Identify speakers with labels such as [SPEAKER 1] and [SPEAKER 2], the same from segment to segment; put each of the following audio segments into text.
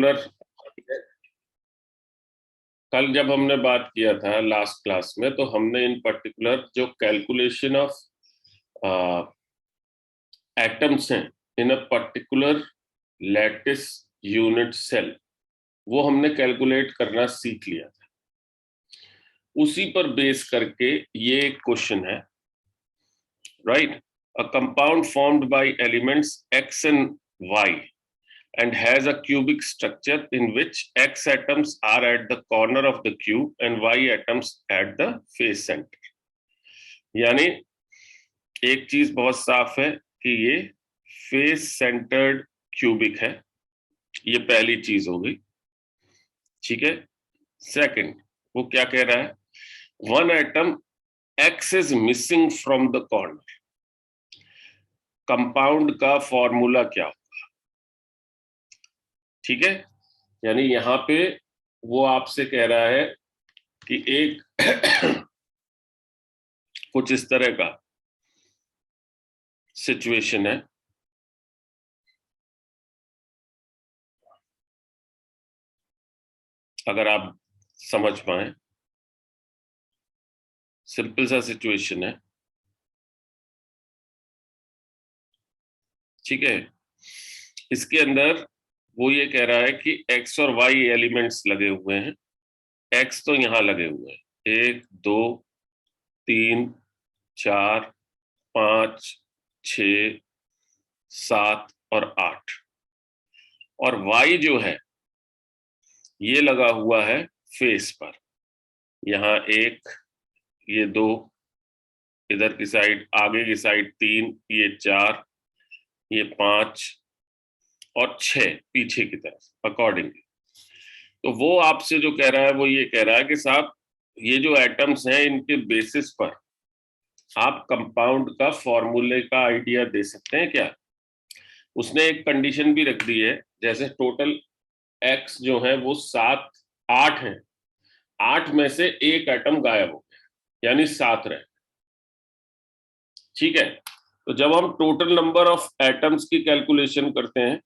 [SPEAKER 1] Particular, कल जब हमने बात किया था लास्ट क्लास में, तो हमने इन पर्टिकुलर जो कैलकुलेशन ऑफ एटम्स हैं in a particular lattice unit cell, वो हमने कैलकुलेट करना सीख लिया था। उसी पर बेस करके ये एक क्वेश्चन है, right. A compound formed by elements x and y and has a cubic structure in which x atoms are at the corner of the cube and y atoms at the face center। यानी एक चीज बहुत साफ है कि ये face centred cubic है, ये पहली चीज हो गई, ठीक है। सेकंड, वो क्या कह रहा है, one atom x is missing from the corner. Compound का फॉर्मूला क्या होगा, ठीक है। यानी यहां पे वो आपसे कह रहा है कि एक कुछ इस तरह का सिचुएशन है, अगर आप समझ पाए, सिंपल सा सिचुएशन है, ठीक है। इसके अंदर वो ये कह रहा है कि x और y एलिमेंट्स लगे हुए हैं। x तो यहां लगे हुए हैं, 1 2 3 4 5 6 7 और 8, और y जो है ये लगा हुआ है फेस पर। यहाँ 1, ये 2, इधर की साइड, आगे की साइड 3, ये 4, ये 5 और 6 पीछे की तरफ अकॉर्डिंगली। तो वो आपसे जो कह रहा है वो ये कह रहा है कि साहब ये जो एटम्स हैं इनके बेसिस पर आप कंपाउंड का फॉर्मूले का आइडिया दे सकते हैं क्या। उसने एक कंडीशन भी रख दी है, जैसे टोटल एक्स जो है वो 7 8 है, 8 में से एक एटम गायब हो गया, यानी 7 रहे, ठीक है। तो जब हम टोटल नंबर ऑफ एटम्स की कैलकुलेशन करते हैं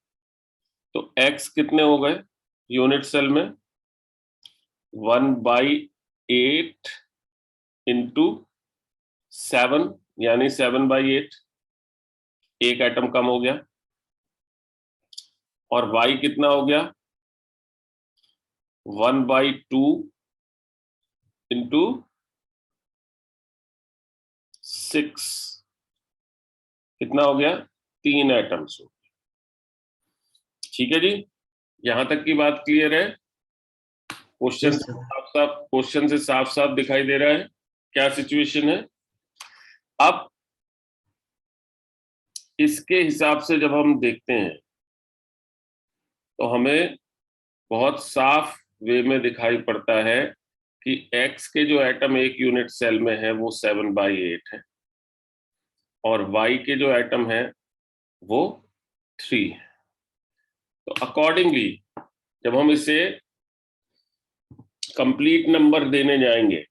[SPEAKER 1] तो एक्स कितने हो गए यूनिट सेल में, 1/8 इंटू 7, यानी 7/8, एक एटम कम हो गया। और y कितना हो गया, 1/2 इंटू 6, कितना हो गया, 3 एटम्स हो, ठीक है जी। यहां तक की बात क्लियर है। क्वेश्चन से साफ साफ दिखाई दे रहा है क्या सिचुएशन है। अब इसके हिसाब से जब हम देखते हैं तो हमें बहुत साफ वे में दिखाई पड़ता है कि x के जो एटम एक यूनिट सेल में है वो 7/8 है, और y के जो एटम है वो 3 है। तो अकॉर्डिंगली जब हम इसे कंप्लीट नंबर देने जाएंगे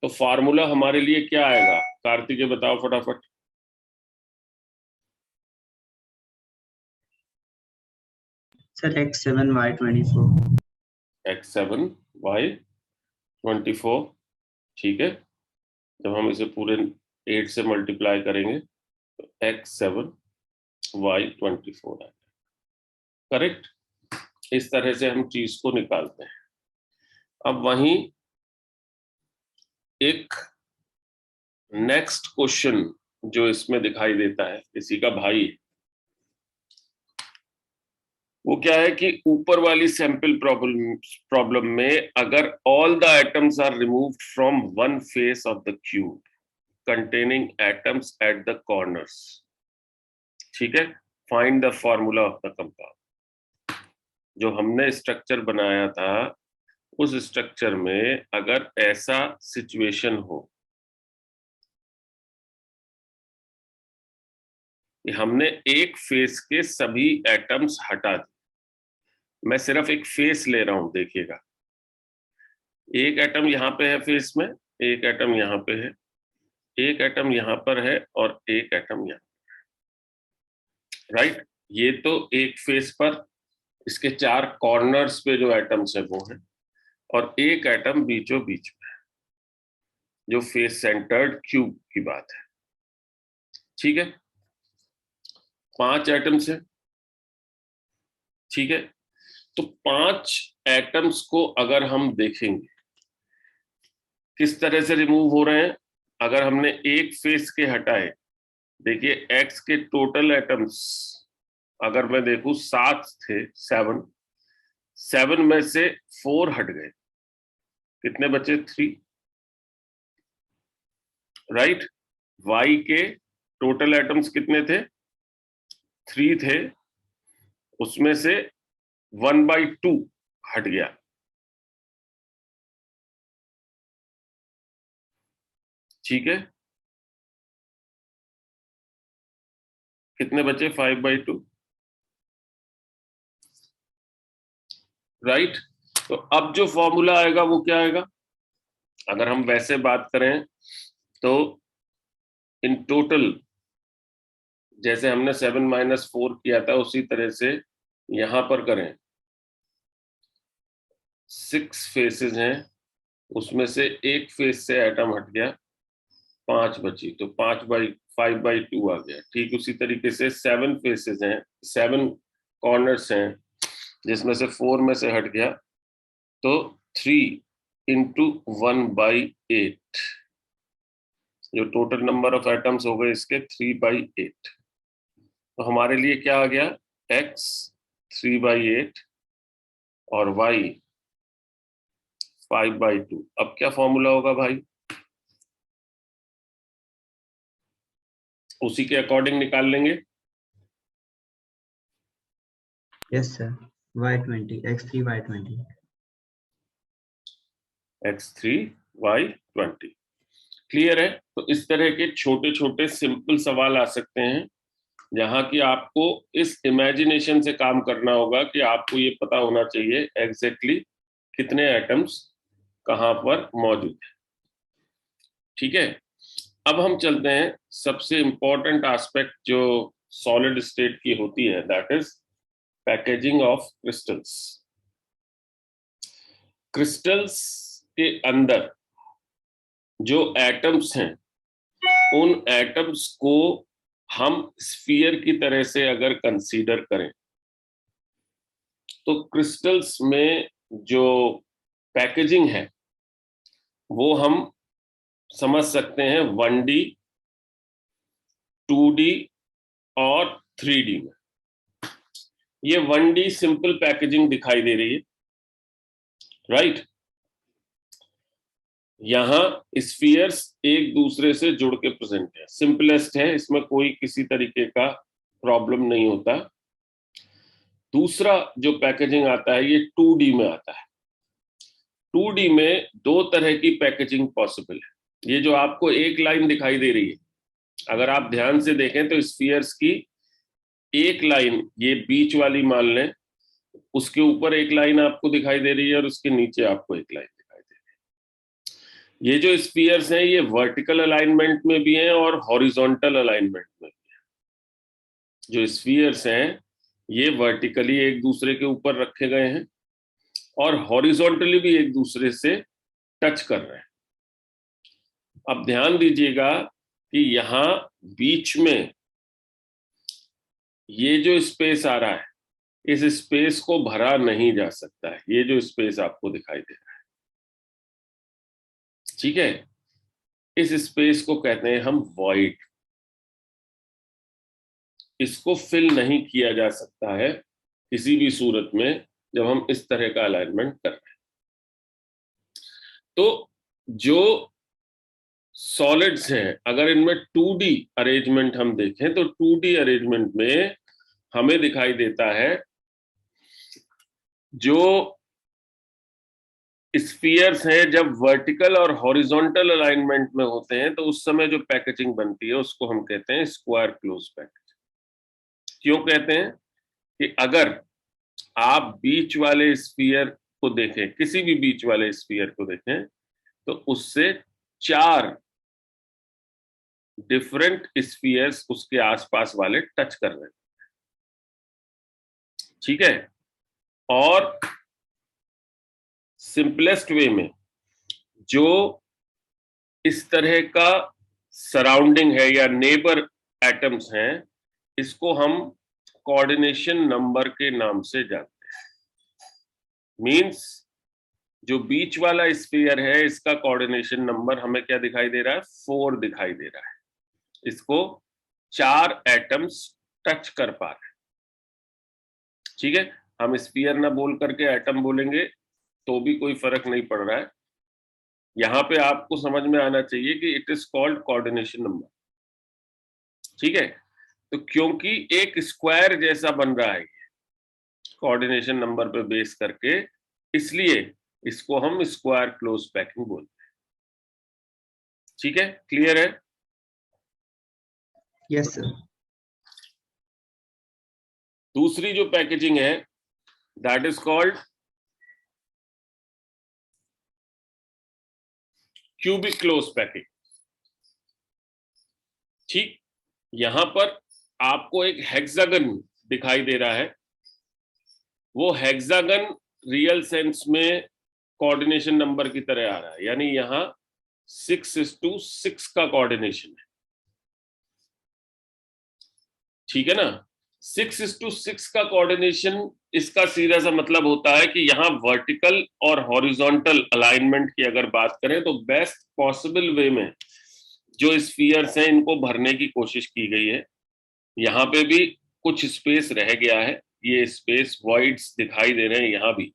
[SPEAKER 1] तो फार्मूला हमारे लिए क्या आएगा, कार्तिक बताओ फटाफट।
[SPEAKER 2] Sir x7y24।
[SPEAKER 1] x7y24, ठीक है। जब हम इसे पूरे 8 से मल्टीप्लाई करेंगे तो x7y24 है, करेक्ट। इस तरह से हम चीज को निकालते हैं। अब वहीं एक नेक्स्ट क्वेश्चन जो इसमें दिखाई देता है इसी का भाई, वो क्या है कि ऊपर वाली सैंपल प्रॉब्लम में अगर all the atoms are removed from one face of the cube containing atoms at the corners, ठीक है, find the formula of the compound. जो हमने स्ट्रक्चर बनाया था उस स्ट्रक्चर में अगर ऐसा सिचुएशन हो कि हमने एक फेस के सभी एटम्स हटा दिए, मैं सिर्फ एक फेस ले रहा हूं, देखिएगा, एक एटम यहां पे है फेस में, एक एटम यहां पे है, एक एटम यहां पर है और एक एटम यहां, राइट। ये तो एक फेस पर इसके 4 कॉर्नर्स पे जो एटम्स है वो है, और एक एटम बीचों बीच में, जो फेस सेंटर्ड क्यूब की बात है। ठीक है, 5 एटम्स है। ठीक है, तो 5 एटम्स को अगर हम देखेंगे किस तरह से रिमूव हो रहे हैं, अगर हमने एक फेस के हटाए, देखिए एक्स के टोटल एटम्स अगर मैं देखूं 7 थे, 7 में से 4 हट गए, कितने बचे? 3, राइट। वाई के टोटल एटम्स कितने थे? 3 थे, उसमें से 1/2 हट गया। ठीक है, कितने बचे? 5/2, राइट। तो अब जो फॉर्मूला आएगा वो क्या आएगा? अगर हम वैसे बात करें तो इन टोटल, जैसे हमने 7 - 4 किया था उसी तरह से यहां पर करें, 6 फेसेस हैं, उसमें से एक फेस से एटम हट गया, 5 बची, तो 5/2 आ गया। ठीक उसी तरीके से 7 फेसेस हैं, 7 कॉर्नर्स हैं, जिसमें से 4 में से हट गया, तो 3 × 1/8, जो टोटल नंबर ऑफ एटम्स हो गए इसके 3/8। तो हमारे लिए क्या आ गया? x 3/8 और y 5/2। अब क्या फॉर्मूला होगा भाई? उसी के अकॉर्डिंग निकाल लेंगे।
[SPEAKER 2] Yes sir, y20 x3 y20
[SPEAKER 1] x3 y20। Clear है? तो इस तरह के छोटे छोटे सिंपल सवाल आ सकते हैं, जहां की आपको इस इमेजिनेशन से काम करना होगा कि आपको ये पता होना चाहिए एग्जैक्टली कितने एटम्स कहां पर मौजूद है। ठीक है, अब हम चलते हैं सबसे इंपॉर्टेंट एस्पेक्ट जो सॉलिड स्टेट की होती है, that is packaging of crystals. Crystals के अंदर जो एटम्स हैं, उन एटम्स को हम स्फीयर की तरह से अगर कंसीडर करें, तो क्रिस्टल्स में जो पैकेजिंग है वो हम समझ सकते हैं 1D, 2D और 3D में। ये 1D सिंपल पैकेजिंग दिखाई दे रही है, राइट। यहां स्फीयर्स एक दूसरे से जुड़ के प्रेजेंट है, सिंपलेस्ट है, इसमें कोई किसी तरीके का प्रॉब्लम नहीं होता। दूसरा जो पैकेजिंग आता है ये 2D में आता है। 2D में 2 तरह की पैकेजिंग पॉसिबल है। ये जो आपको एक लाइन दिखाई दे रही है, अगर आप ध्यान से देखें तो स्फीयर्स की एक लाइन, ये बीच वाली मान लें, उसके ऊपर एक लाइन आपको दिखाई दे रही है और उसके नीचे आपको एक लाइन दिखाई दे रही है। ये जो स्फीयर्स हैं ये वर्टिकल अलाइनमेंट में भी हैं और हॉरिजॉन्टल अलाइनमेंट में भी हैं। जो स्फीयर्स हैं ये वर्टिकली एक दूसरे के ऊपर रखे गए हैं और हॉरिजॉन्टली भी एक दूसरे से टच कर रहे हैं। अब ध्यान दीजिएगा कि यहां बीच में ये जो स्पेस आ रहा है, इस स्पेस को भरा नहीं जा सकता है। ये जो स्पेस आपको दिखाई दे रहा है, ठीक है, इस स्पेस को कहते हैं हम वॉइड। इसको फिल नहीं किया जा सकता है किसी भी सूरत में जब हम इस तरह का अलाइनमेंट कर रहे हैं। तो जो सॉलिड्स हैं, अगर इनमें 2D अरेंजमेंट हम देखें तो 2D अरेंजमेंट में हमें दिखाई देता है जो स्फीयर्स हैं जब वर्टिकल और हॉरिजॉन्टल अलाइनमेंट में होते हैं तो उस समय जो पैकेजिंग बनती है उसको हम कहते हैं स्क्वायर क्लोज पैकेजिंग। क्यों कहते हैं? कि अगर आप बीच वाले स्फीयर को देखें, किसी भी बीच वाले स्फीयर को देखें, तो उससे 4 डिफरेंट स्फीयर्स उसके आसपास वाले टच कर रहे हैं। ठीक है, और सिंपलेस्ट वे में जो इस तरह का सराउंडिंग है या नेबर एटम्स हैं, इसको हम कोऑर्डिनेशन नंबर के नाम से जानते हैं। मींस जो बीच वाला स्फीयर है, इसका कोऑर्डिनेशन नंबर हमें क्या दिखाई दे रहा है? 4 दिखाई दे रहा है। इसको 4 एटम्स टच कर पा रहे हैं। ठीक है, हम स्फीयर ना बोल करके एटम बोलेंगे तो भी कोई फर्क नहीं पड़ रहा है। यहां पे आपको समझ में आना चाहिए कि it is called coordination number. ठीक है, तो क्योंकि एक स्क्वायर जैसा बन रहा है कोऑर्डिनेशन नंबर पे बेस करके, इसलिए इसको हम स्क्वायर क्लोज पैकिंग बोलते हैं। ठीक है, क्लियर है?
[SPEAKER 2] Yes sir.
[SPEAKER 1] दूसरी जो पैकेजिंग है that is called cubic close packing. ठीक, यहां पर आपको एक हेक्सागन दिखाई दे रहा है। वो हेक्सागन रियल सेंस में कोऑर्डिनेशन नंबर की तरह आ रहा है, यानी यहां 6:6 का कोऑर्डिनेशन है। ठीक है ना? 6:6 का कोऑर्डिनेशन, इसका सीधा सा मतलब होता है कि यहां वर्टिकल और हॉरिजॉन्टल अलाइनमेंट की अगर बात करें तो बेस्ट पॉसिबल वे में जो स्फीयर्स हैं इनको भरने की कोशिश की गई है। यहाँ पे भी कुछ स्पेस रह गया है, ये स्पेस वॉइड्स दिखाई दे रहे हैं यहां भी।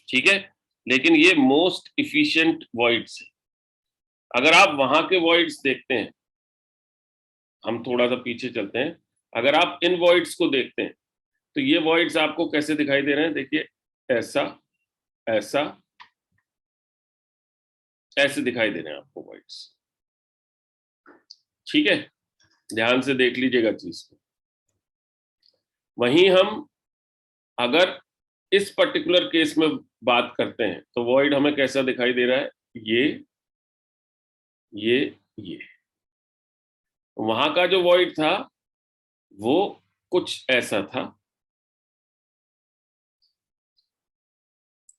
[SPEAKER 1] ठीक है, लेकिन ये मोस्ट इफिशिएंट वॉइड्स है। अगर आप वहां के वॉइड्स देखते हैं, हम थोड़ा सा पीछे चलते हैं, अगर आप इन वॉइड्स को देखते हैं तो ये वॉइड्स आपको कैसे दिखाई दे रहे हैं? देखिए, ऐसा ऐसा ऐसे दिखाई दे रहे हैं आपको वॉइड्स। ठीक है, ध्यान से देख लीजिएगा चीज को। वहीं हम अगर इस पर्टिकुलर केस में बात करते हैं तो वॉइड हमें कैसा दिखाई दे रहा है? ये वहां का जो वॉइड था वो कुछ ऐसा था,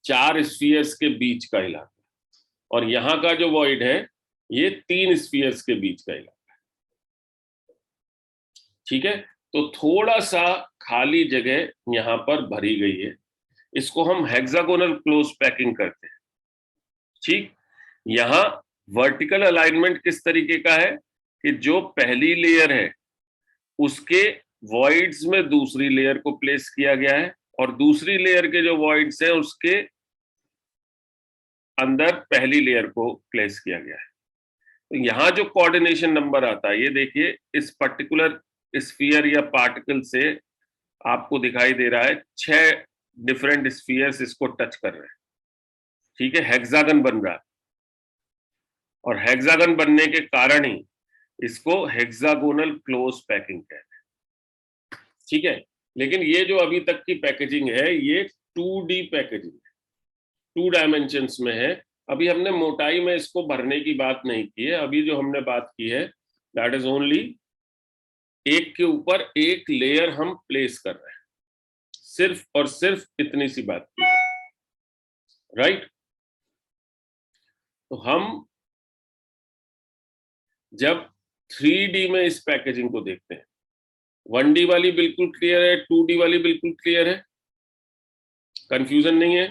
[SPEAKER 1] 4 स्फीयर्स के बीच का इलाका, और यहां का जो वॉइड है ये 3 स्फीयर्स के बीच का इलाका है। ठीक है, तो थोड़ा सा खाली जगह यहां पर भरी गई है, इसको हम हेक्सागोनल क्लोज पैकिंग करते हैं। ठीक, यहां वर्टिकल अलाइनमेंट किस तरीके का है कि जो पहली लेयर है उसके वॉइड्स में दूसरी लेयर को प्लेस किया गया है, और दूसरी लेयर के जो वॉइड्स हैं उसके अंदर पहली लेयर को प्लेस किया गया है। तो यहां जो कोऑर्डिनेशन नंबर आता है, ये देखिए इस पर्टिकुलर स्फीयर या पार्टिकल से आपको दिखाई दे रहा है 6 डिफरेंट स्फीयर्स इसको टच कर रहे हैं। ठीक है, हेक्सागन बन रहा है, और हेक्सागन बनने के कारण ही इसको हेक्सागोनल क्लोज पैकिंग कहते हैं। ठीक है, लेकिन ये जो अभी तक की पैकेजिंग है ये 2D पैकेजिंग है, 2 डायमेंशंस में है। अभी हमने मोटाई में इसको भरने की बात नहीं की है। अभी जो हमने बात की है दैट इज ओनली एक के ऊपर एक लेयर हम प्लेस कर रहे हैं, सिर्फ और सिर्फ इतनी सी बात की है। राइट, तो हम जब 3D में इस पैकेजिंग को देखते हैं, 1D वाली बिल्कुल क्लियर है, 2D वाली बिल्कुल क्लियर है, कंफ्यूजन नहीं है?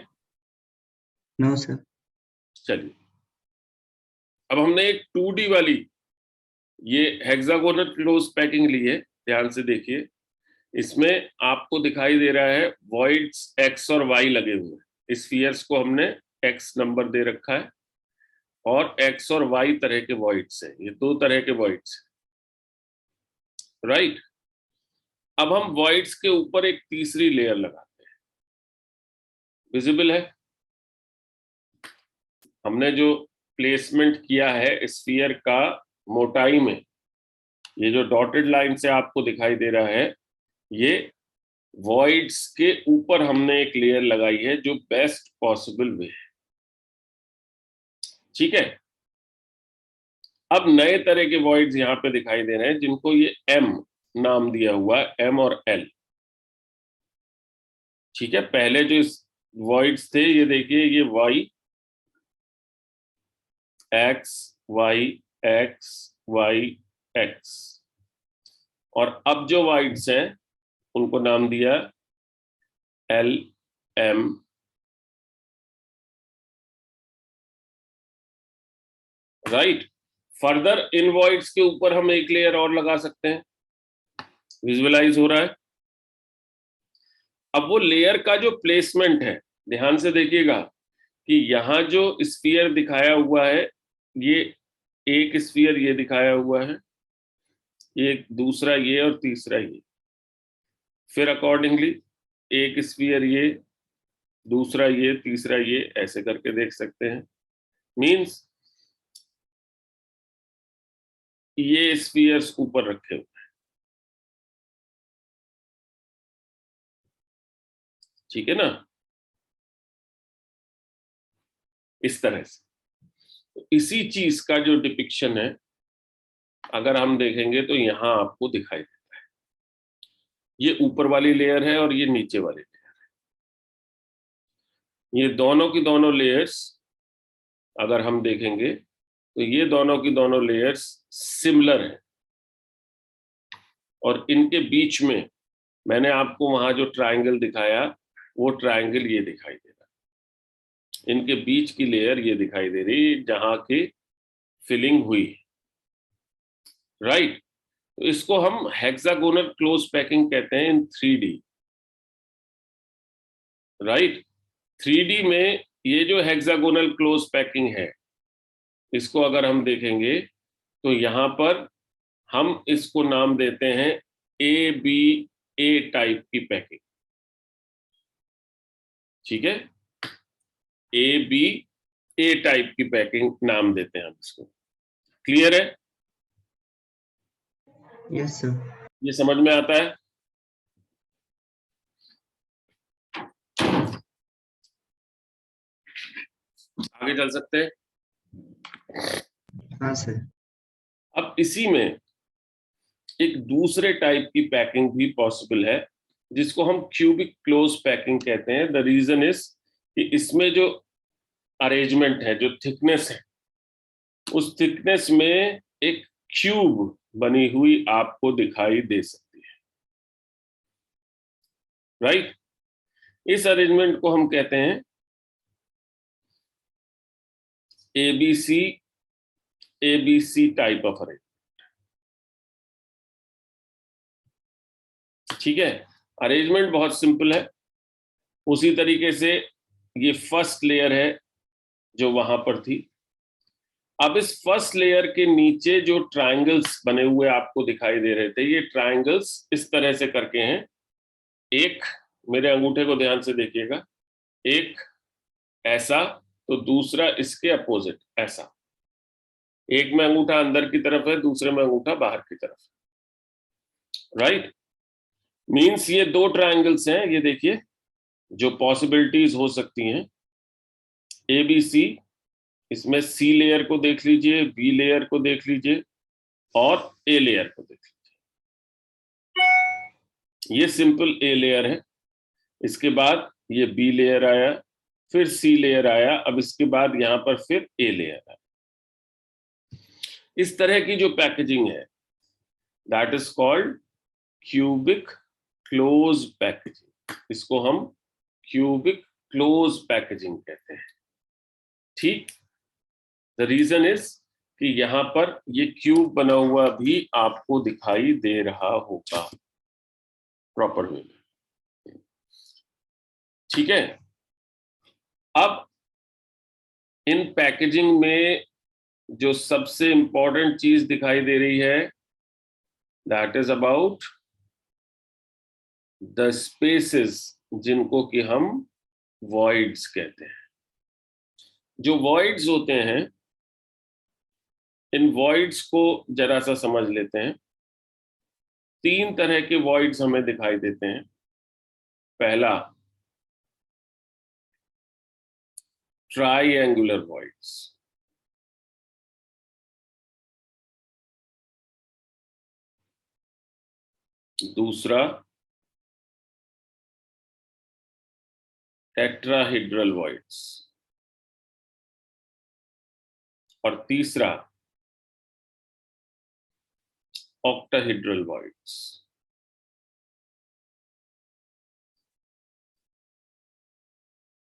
[SPEAKER 2] No sir.
[SPEAKER 1] चलिए, अब हमने एक 2D वाली ये हेक्सागोनल क्लोज पैकिंग ली है। ध्यान से देखिए, इसमें आपको दिखाई दे रहा है वॉइड्स एक्स और वाई लगे हुए हैं। स्फीयर्स को हमने एक्स नंबर दे रखा है, और एक्स और वाई तरह के वॉइड्स हैं, ये 2 तरह के वॉइड्स हैं। राइट, अब हम वॉइड्स के ऊपर एक तीसरी लेयर लगाते हैं। विजिबल है? हमने जो प्लेसमेंट किया है स्फीयर का मोटाई में, ये जो डॉटेड लाइन से आपको दिखाई दे रहा है, ये वॉइड्स के ऊपर हमने एक लेयर लगाई है जो बेस्ट पॉसिबल वे है। ठीक है, अब नए तरह के वॉइड्स यहां पे दिखाई दे रहे हैं जिनको ये एम नाम दिया हुआ है, एम और एल। ठीक है, पहले जो वॉइड्स थे ये देखिए, ये y x y x y x, और अब जो वॉइड्स हैं उनको नाम दिया L M, right. Further in voids के ऊपर हम एक लेयर और लगा सकते हैं, विजुअलाइज हो रहा है। अब वो लेयर का जो प्लेसमेंट है, ध्यान से देखिएगा कि यहां जो स्फीयर दिखाया हुआ है, ये एक स्फीयर ये दिखाया हुआ है, एक दूसरा ये और तीसरा ये, फिर अकॉर्डिंगली एक स्फीयर ये, दूसरा ये, तीसरा ये, ऐसे करके देख सकते हैं। मींस ये स्फीयर्स ऊपर रखे हुए, ठीक है ना, इस तरह से। तो इसी चीज का जो डिपिक्शन है अगर हम देखेंगे तो यहां आपको दिखाई देता है, ये ऊपर वाली लेयर है और ये नीचे वाली लेयर है। ये दोनों की दोनों लेयर्स अगर हम देखेंगे तो ये दोनों की दोनों लेयर्स सिमिलर है, और इनके बीच में मैंने आपको वहां जो ट्रायंगल दिखाया वो ट्रायंगल ये दिखाई दे रहा है, इनके बीच की लेयर ये दिखाई दे रही जहां की फिलिंग हुई, राइट। तो इसको हम हेक्सागोनल क्लोज पैकिंग कहते हैं इन 3D, राइट। 3D में ये जो हेक्सागोनल क्लोज पैकिंग है, इसको अगर हम देखेंगे तो यहां पर हम इसको नाम देते हैं ABA टाइप की पैकिंग, ठीक है, ABA टाइप की पैकिंग नाम देते हैं हम इसको। क्लियर है?
[SPEAKER 2] Yes sir.
[SPEAKER 1] ये समझ में आता है? आगे चल सकते हैं।
[SPEAKER 2] हाँ सर।
[SPEAKER 1] अब इसी में एक दूसरे टाइप की पैकिंग भी पॉसिबल है जिसको हम क्यूबिक क्लोज पैकिंग कहते हैं। द रीजन इज कि इसमें जो अरेंजमेंट है, जो थिकनेस है, उस थिकनेस में एक क्यूब बनी हुई आपको दिखाई दे सकती है, राइट। इस अरेंजमेंट को हम कहते हैं ABC ABC type of arrangement, ठीक है। अरेंजमेंट बहुत सिंपल है। उसी तरीके से ये फर्स्ट लेयर है जो वहां पर थी। अब इस फर्स्ट लेयर के नीचे जो ट्रायंगल्स बने हुए आपको दिखाई दे रहे थे, ये ट्रायंगल्स इस तरह से करके हैं। एक, मेरे अंगूठे को ध्यान से देखिएगा, एक ऐसा, तो दूसरा इसके अपोजिट ऐसा। एक में अंगूठा अंदर की तरफ है, दूसरे में अंगूठा बाहर की तरफ, राइट। मींस ये दो ट्रायंगल्स हैं, ये देखिए जो पॉसिबिलिटीज हो सकती हैं। ABC, इसमें C लेयर को देख लीजिए, B लेयर को देख लीजिए और A लेयर को देख लीजिए। ये सिंपल A लेयर है, इसके बाद ये B लेयर आया, फिर C लेयर आया, अब इसके बाद यहां पर फिर A लेयर आया। इस तरह की जो पैकेजिंग है that is called cubic close packaging. इसको हम क्यूबिक क्लोज पैकेजिंग कहते हैं, ठीक। द रीजन इज कि यहां पर ये क्यूब बना हुआ भी आपको दिखाई दे रहा होगा प्रॉपर वे में, ठीक है। अब इन पैकेजिंग में जो सबसे इंपॉर्टेंट चीज दिखाई दे रही है that is about the spaces, जिनको कि हम वॉइड्स कहते हैं। जो वॉइड्स होते हैं, इन वॉइड्स को जरा सा समझ लेते हैं। तीन तरह के वॉइड्स हमें दिखाई देते हैं। पहला, ट्राइएंगुलर वॉइड्स। दूसरा, टेट्राहेड्रल वॉइड्स, और तीसरा ऑक्टाहेड्रल वॉइड्स।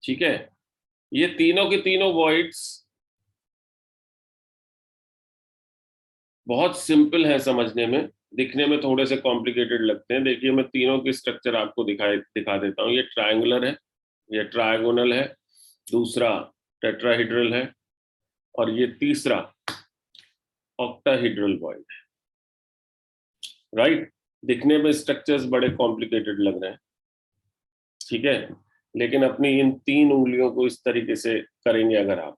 [SPEAKER 1] ठीक है, ये तीनों के तीनों वॉइड्स बहुत सिंपल है समझने में, दिखने में थोड़े से कॉम्प्लिकेटेड लगते हैं। देखिए मैं तीनों की स्ट्रक्चर आपको दिखा देता हूँ। ये ट्रायंगुलर है, ये ट्रायगोनल है, दूसरा टेट्राहेड्रल है, और ये तीसरा ऑक्टाहेड्रल वॉइड है। राइट, दिखने में स्ट्रक्चर्स बड़े कॉम्प्लिकेटेड लग रहे हैं, ठीक है, लेकिन अपनी इन तीन उंगलियों को इस तरीके से करेंगे अगर आप,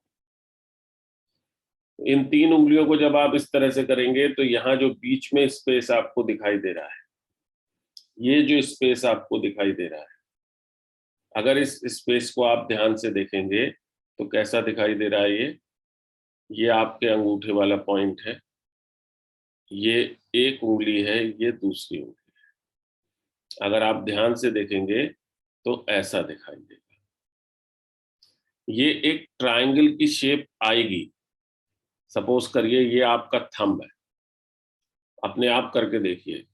[SPEAKER 1] इन तीन उंगलियों को जब आप इस तरह से करेंगे तो यहाँ जो बीच में स्पेस आपको दिखाई दे रहा है, ये जो स्पेस आपको दिखाई दे रहा है, अगर इस स्पेस को आप ध्यान से देखेंगे तो कैसा दिखाई दे रहा है? ये आपके अंगूठे वाला पॉइंट है, ये एक उंगली है, ये दूसरी उंगली है। अगर आप ध्यान से देखेंगे तो ऐसा दिखाई देगा। ये एक ट्रायंगल की शेप आएगी। सपोज करिए ये आपका थंब है, अपने आप करके देखिए,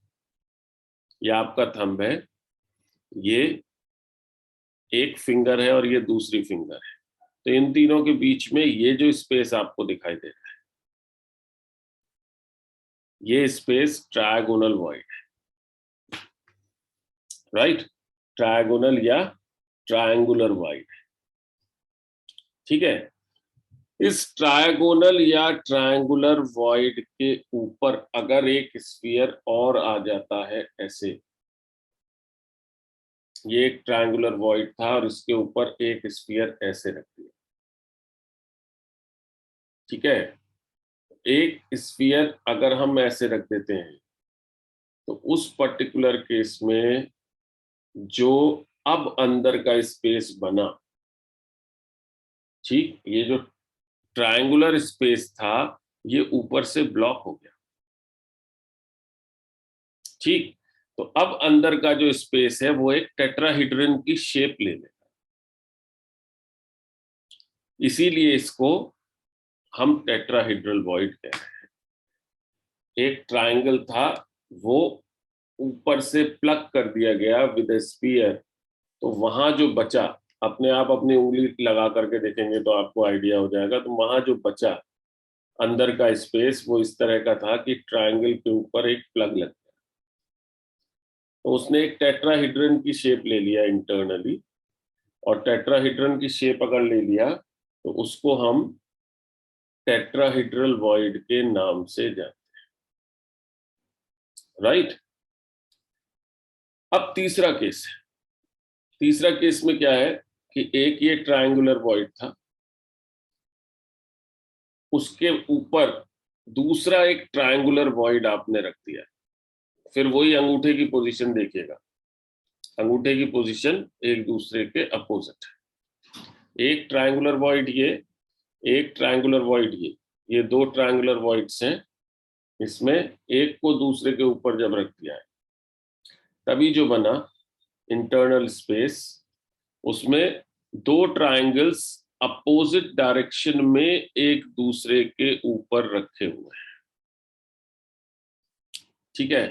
[SPEAKER 1] ये आपका थंब है, ये एक फिंगर है और ये दूसरी फिंगर है, तो इन तीनों के बीच में ये जो स्पेस आपको दिखाई दे रहा है, ये स्पेस ट्रायगोनल वॉइड है। राइट, ट्रायगोनल या ट्रायंगुलर वॉइड, ठीक है। इस ट्रायगोनल या ट्रायंगुलर वॉइड के ऊपर अगर एक स्फीयर और आ जाता है ऐसे, ये एक ट्रायंगुलर वॉइड था और इसके ऊपर एक स्फीयर ऐसे रख दिया, ठीक है। एक स्फीयर अगर हम ऐसे रख देते हैं तो उस पर्टिकुलर केस में जो अब अंदर का स्पेस बना, ठीक, ये जो ट्रायंगुलर स्पेस था ये ऊपर से ब्लॉक हो गया, ठीक। तो अब अंदर का जो स्पेस है वो एक टेट्राहेड्रन की शेप ले लेगा, इसीलिए इसको हम टेट्राहेड्रल वॉइड कह रहे हैं। एक ट्रायंगल था, वो ऊपर से प्लग कर दिया गया विद ए स्फीयर, तो वहां जो बचा, अपने आप अपनी उंगली लगा करके देखेंगे तो आपको आइडिया हो जाएगा, तो वहां जो बचा अंदर का स्पेस वो इस तरह का था कि ट्रायंगल के ऊपर एक प्लग लग गया, तो उसने एक टेट्राहेड्रन की शेप ले लिया इंटरनली, और टेट्राहेड्रन की शेप अगर ले लिया तो उसको हम टेट्राहेड्रल वॉइड के नाम से जानते हैं। राइट, अब तीसरा केस है। तीसरा केस में क्या है कि एक ये ट्रायंगुलर वॉइड था, उसके ऊपर दूसरा एक ट्रायंगुलर वॉइड आपने रख दिया, फिर वही अंगूठे की पोजीशन देखिएगा, अंगूठे की पोजीशन एक दूसरे के अपोजिट है। एक ट्रायंगुलर वॉइड ये, एक ट्रायंगुलर वॉइड ये दो ट्रायंगुलर वॉइड्स हैं, इसमें एक को दूसरे के ऊपर जब रख दिया है तभी जो बना इंटरनल स्पेस, उसमें दो ट्रायंगल्स अपोजिट डायरेक्शन में एक दूसरे के ऊपर रखे हुए हैं, ठीक है।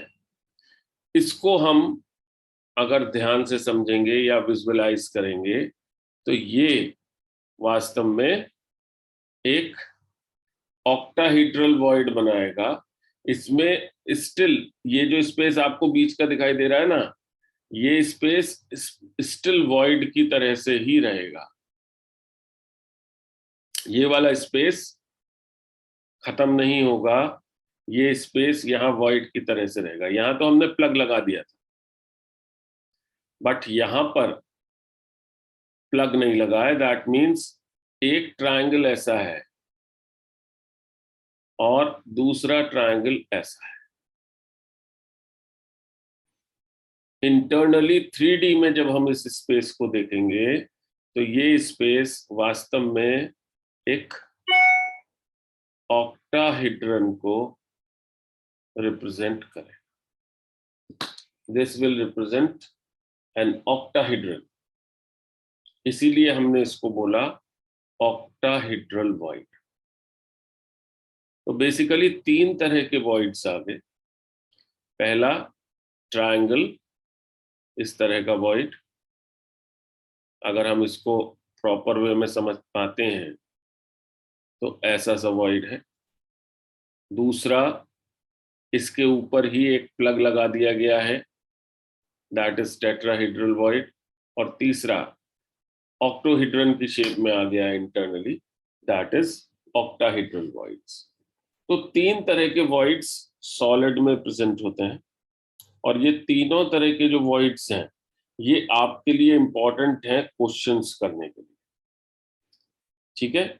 [SPEAKER 1] इसको हम अगर ध्यान से समझेंगे या विजुअलाइज करेंगे तो ये वास्तव में एक ऑक्टाहेड्रल वॉइड बनाएगा। इसमें स्टिल ये जो स्पेस आपको बीच का दिखाई दे रहा है ना, ये स्पेस स्टिल वॉइड की तरह से ही रहेगा, ये वाला स्पेस खत्म नहीं होगा, ये स्पेस यहाँ वॉइड की तरह से रहेगा। यहां तो हमने प्लग लगा दिया था, बट यहां पर प्लग नहीं लगा है, दैट मीन्स एक ट्रायंगल ऐसा है और दूसरा ट्रायंगल ऐसा है। इंटरनली 3D में जब हम इस स्पेस को देखेंगे तो ये स्पेस वास्तव में एक ऑक्टाहेड्रन को रिप्रेजेंट करे। This will represent N octahedron, इसीलिए हमने इसको बोला ऑक्टाहेड्रल वॉइड। तो बेसिकली 3 तरह के वॉइड्स आ गए। पहला ट्रायंगल, इस तरह का वॉइड, अगर हम इसको प्रॉपर वे में समझ पाते हैं तो ऐसा सा वॉइड है। दूसरा, इसके ऊपर ही एक प्लग लगा दिया गया है, दैट इज टेट्राहेड्रल वॉइड। और तीसरा, ऑक्टोहेड्रन की शेप में आ गया है internally, that is octahedral voids. तो 3 तरह के वॉइड्स सॉलिड में प्रेजेंट होते हैं, और ये तीनों तरह के जो वॉइड्स हैं ये आपके लिए इंपॉर्टेंट है क्वेश्चंस करने के लिए। ठीक है,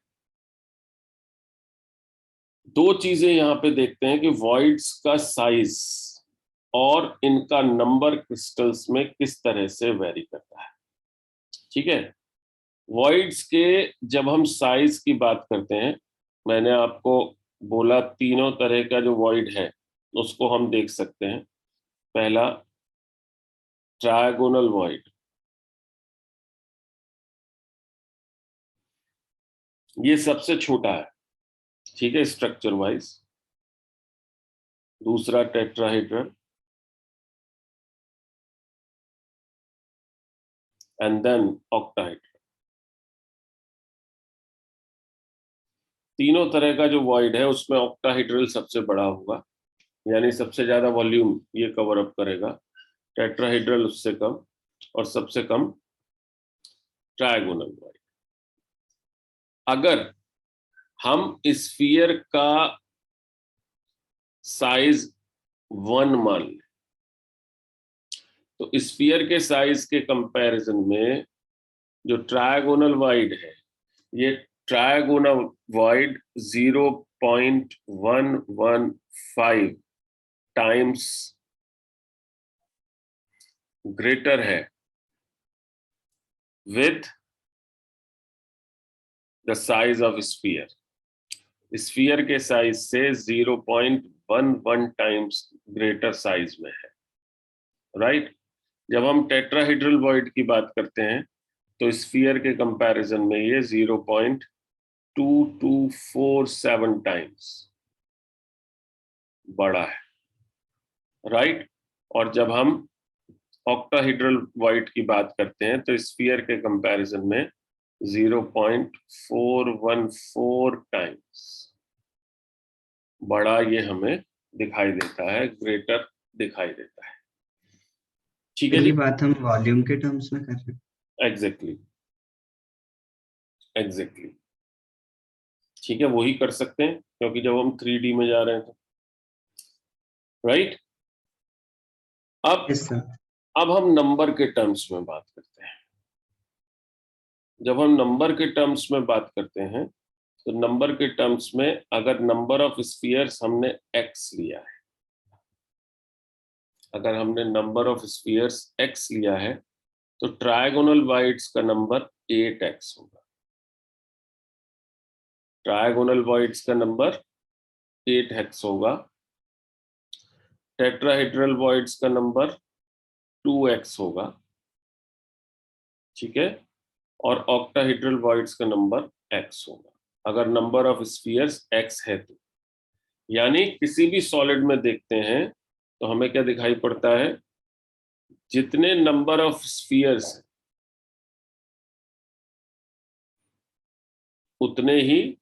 [SPEAKER 1] 2 चीजें यहां पे देखते हैं कि वॉइड्स का साइज और इनका नंबर क्रिस्टल्स में किस तरह से वेरी करता है। ठीक है, वॉइड्स के जब हम साइज की बात करते हैं, मैंने आपको बोला तीनों तरह का जो वॉइड है उसको हम देख सकते हैं। पहला ट्रायगोनल वॉइड, ये सबसे छोटा है, ठीक है, स्ट्रक्चर वाइज। दूसरा टेट्राहेड्रल, एंड देन ऑक्टाहेड्रल। तीनों तरह का जो वॉइड है उसमें ऑक्टाहेड्रल सबसे बड़ा होगा, यानी सबसे ज्यादा वॉल्यूम ये कवर अप करेगा। टेट्राहेड्रल उससे कम, और सबसे कम ट्रायगोनल वॉइड। अगर हम स्फीयर का साइज 1 मान लें, तो स्फीयर के साइज के कंपैरिजन में जो ट्रायगोनल वॉइड है, ये ट्रायगोनल वॉइड 0.115 टाइम्स ग्रेटर है with the size of sphere. Sphere के साइज से 0.11 टाइम्स ग्रेटर साइज में है, राइट। जब हम टेट्राहेड्रल वॉइड की बात करते हैं तो स्फीयर के कंपैरिजन में ये 0.2247 टाइम्स बड़ा है, राइट। और जब हम ऑक्टाहेड्रल वॉइड की बात करते हैं तो स्फीयर के कंपैरिजन में 0.414 टाइम्स बड़ा ये हमें दिखाई देता है, ग्रेटर दिखाई देता है। ठीक
[SPEAKER 2] तो
[SPEAKER 1] है
[SPEAKER 2] ये
[SPEAKER 1] जी,
[SPEAKER 2] बात हम वॉल्यूम के टर्म्स में कर रहे हैं।
[SPEAKER 1] Exactly exactly. ठीक है, वही कर सकते हैं क्योंकि जब हम 3D में जा रहे हैं तो, राइट। अब
[SPEAKER 2] यस सर।
[SPEAKER 1] अब हम नंबर के टर्म्स में बात करते हैं। जब हम नंबर के टर्म्स में बात करते हैं तो नंबर के टर्म्स में अगर नंबर ऑफ स्फीयर्स हमने x लिया है, अगर हमने नंबर ऑफ स्फीयर्स x लिया है तो ट्रायगोनल वॉइड्स का नंबर 8x होगा। ट्रायगोनल वॉइड्स का नंबर 8x होगा। टेट्राहेड्रल वॉइड्स का नंबर 2x होगा, ठीक है। और ऑक्टाहेड्रल वॉइड्स का नंबर x होगा, अगर नंबर ऑफ स्फीयर्स x है तो। यानी किसी भी सॉलिड में देखते हैं तो हमें क्या दिखाई पड़ता है, जितने नंबर ऑफ स्फीयर्स उतने ही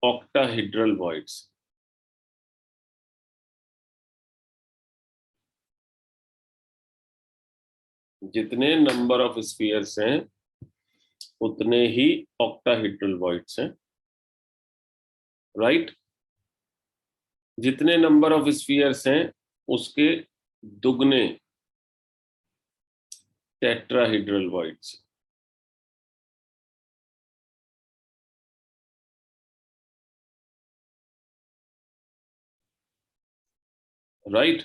[SPEAKER 1] ऑक्टाहेड्रल वॉइड्स। जितने नंबर ऑफ स्फीयर्स हैं उतने ही ऑक्टाहेड्रल वॉइड्स हैं, राइट। जितने नंबर ऑफ स्फीयर्स हैं उसके दुगने टेट्राहेड्रल वॉइड्स, राइट।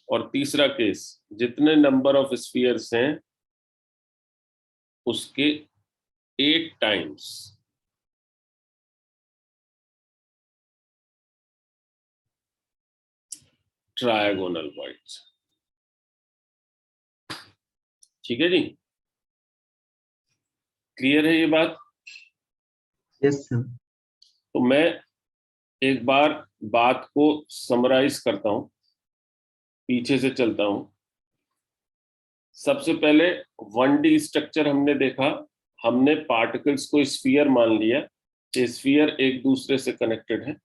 [SPEAKER 1] और तीसरा केस, जितने नंबर ऑफ स्फीयर्स हैं उसके 8 टाइम्स ट्रायगोनल वॉइड्स। ठीक है जी। क्लियर है ये बात?
[SPEAKER 2] Yes sir.
[SPEAKER 1] तो मैं एक बार बात को समराइज करता हूं, पीछे से चलता हूं। सबसे पहले 1D स्ट्रक्चर हमने देखा, हमने पार्टिकल्स को स्फीयर मान लिया, स्फीयर एक दूसरे से कनेक्टेड है,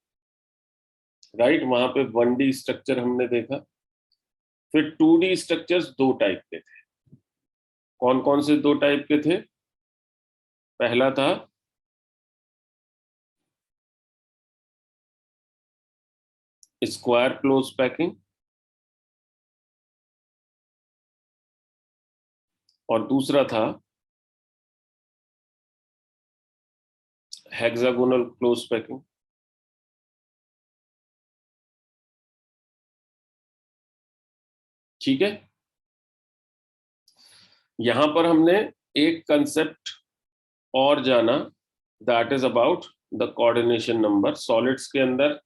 [SPEAKER 1] राइट? वहां पे 1D स्ट्रक्चर हमने देखा। फिर 2D स्ट्रक्चर्स दो टाइप के थे। कौन कौन से दो टाइप के थे? पहला था स्क्वायर क्लोज पैकिंग, और दूसरा था हेक्सागोनल क्लोज पैकिंग। ठीक है, यहां पर हमने एक कंसेप्ट और जाना, that is about the coordination number. Solids के अंदर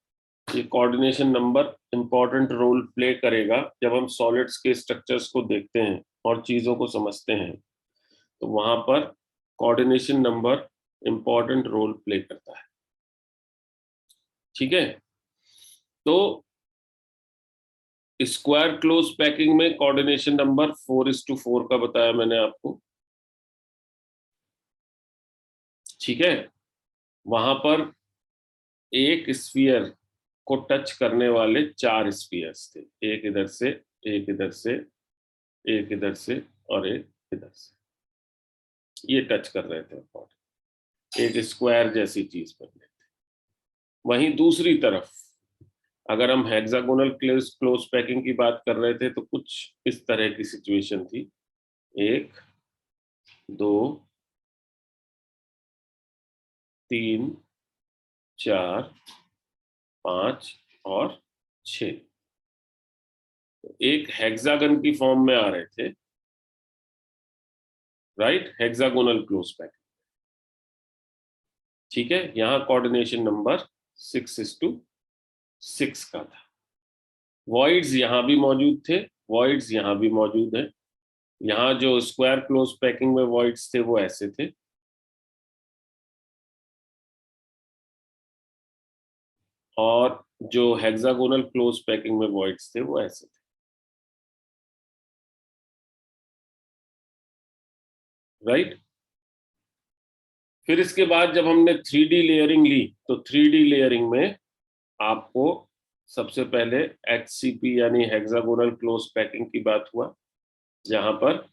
[SPEAKER 1] ये coordination number important role play करेगा। जब हम सॉलिड्स के स्ट्रक्चर्स को देखते हैं और चीजों को समझते हैं तो वहां पर coordination number important role play करता है। ठीक है, तो स्क्वायर क्लोज पैकिंग में कोऑर्डिनेशन नंबर 4:4 का बताया मैंने आपको। ठीक है, वहां पर एक स्फीयर को टच करने वाले 4 स्फीयर्स थे, एक इधर से, एक इधर से, एक इधर से और एक इधर से। ये टच कर रहे थे और एक स्क्वायर जैसी चीज बन रही थी। वहीं दूसरी तरफ अगर हम हेक्सागोनल क्लोज पैकिंग की बात कर रहे थे तो कुछ इस तरह की सिचुएशन थी, 1 2 3 4 5 और 6, एक हेक्सागन की फॉर्म में आ रहे थे, राइट? Hexagonal close packing. ठीक है, यहां कोऑर्डिनेशन नंबर 6:6 का था। वॉइड्स यहां भी मौजूद थे, वॉइड्स यहां भी मौजूद है। यहां जो स्क्वायर क्लोज पैकिंग में वॉइड्स थे वो ऐसे थे, और जो हेक्सागोनल क्लोज पैकिंग में वॉइड्स थे वो ऐसे थे, राइट? फिर इसके बाद जब हमने 3D लेयरिंग ली तो 3D लेयरिंग में आपको सबसे पहले HCP यानी हेक्सागोनल क्लोज पैकिंग की बात हुआ, जहां पर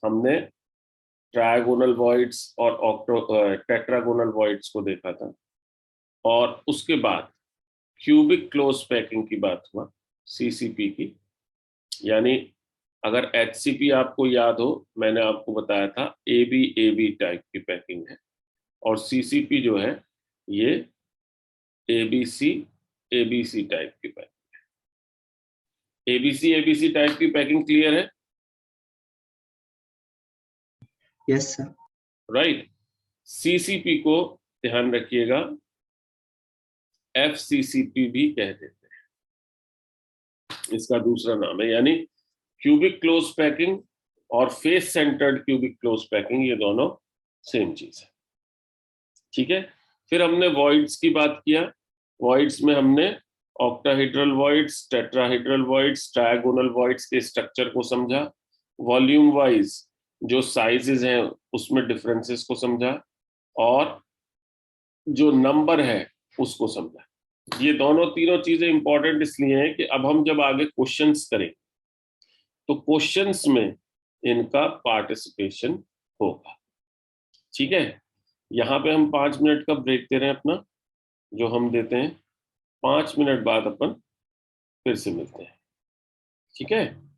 [SPEAKER 1] हमने ट्रायगोनल वॉइड्स और टेट्रागोनल वॉइड्स को देखा था। और उसके बाद क्यूबिक क्लोज पैकिंग की बात हुआ, CCP की। यानी अगर HCP आपको याद हो, मैंने आपको बताया था AB टाइप की पैकिंग है, और CCP जो है ये ABC टाइप की पैकिंग है। ABC टाइप की पैकिंग क्लियर है?
[SPEAKER 2] Yes sir.
[SPEAKER 1] राइट। CCP को ध्यान रखिएगा FCCP भी कह देते हैं, इसका दूसरा नाम है। यानी क्यूबिक क्लोज पैकिंग और face centred cubic close packing, ये दोनों सेम चीज है। ठीक है, फिर हमने वॉइड्स की बात किया। वॉइड्स में हमने octahedral voids, tetrahedral voids, trigonal voids के स्ट्रक्चर को समझा। वॉल्यूम वाइज जो साइजेस हैं उसमें डिफरेंसेस को समझा, और जो नंबर है उसको समझा। ये दोनों तीनों चीजें इंपॉर्टेंट इसलिए हैं कि अब हम जब आगे क्वेश्चंस करें तो क्वेश्चंस में इनका पार्टिसिपेशन होगा। ठीक है, यहाँ पे हम 5 मिनट का ब्रेक दे रहे हैं अपना, जो हम देते हैं। 5 मिनट बाद अपन फिर से मिलते हैं। ठीक है।